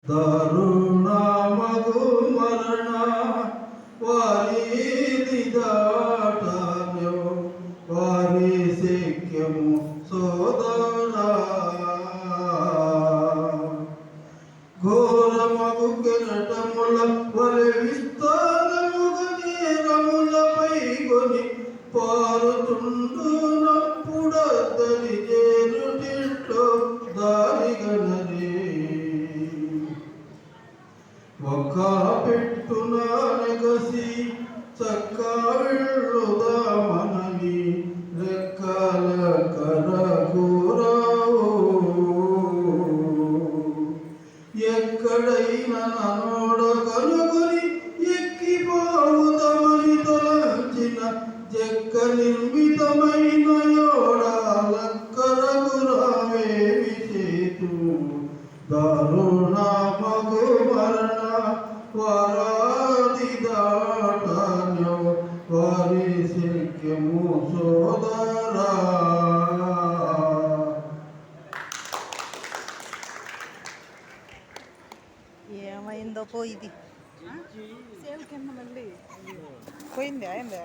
దారుణమగు మరణ వారిది దాటను వారి శక్యము సోదరా ఘోరమగు కెరటముల వలె విస్తారముగా నేరములపై కొని పారుతుండునప్పుడద్దరి చేరుటిట్లో దారిగనరే ఒక్క పెట్టున నెగసి చక్క వెళ్ళుదామనని రెక్కల కరకూరావు ఎక్కడైనా నోడ కనుగొని ఎక్కిపోవుదమని తొలచిన జక్క నిర్మితమైన యోడాలక్కరగురావేమి చేతు దారుణమగు మరణ వారాది దాటన్యో వారి శక్యము సోదరా. ఏమైందో పోయింది సేల్ కింద మళ్ళీ పోయిందా ఏందా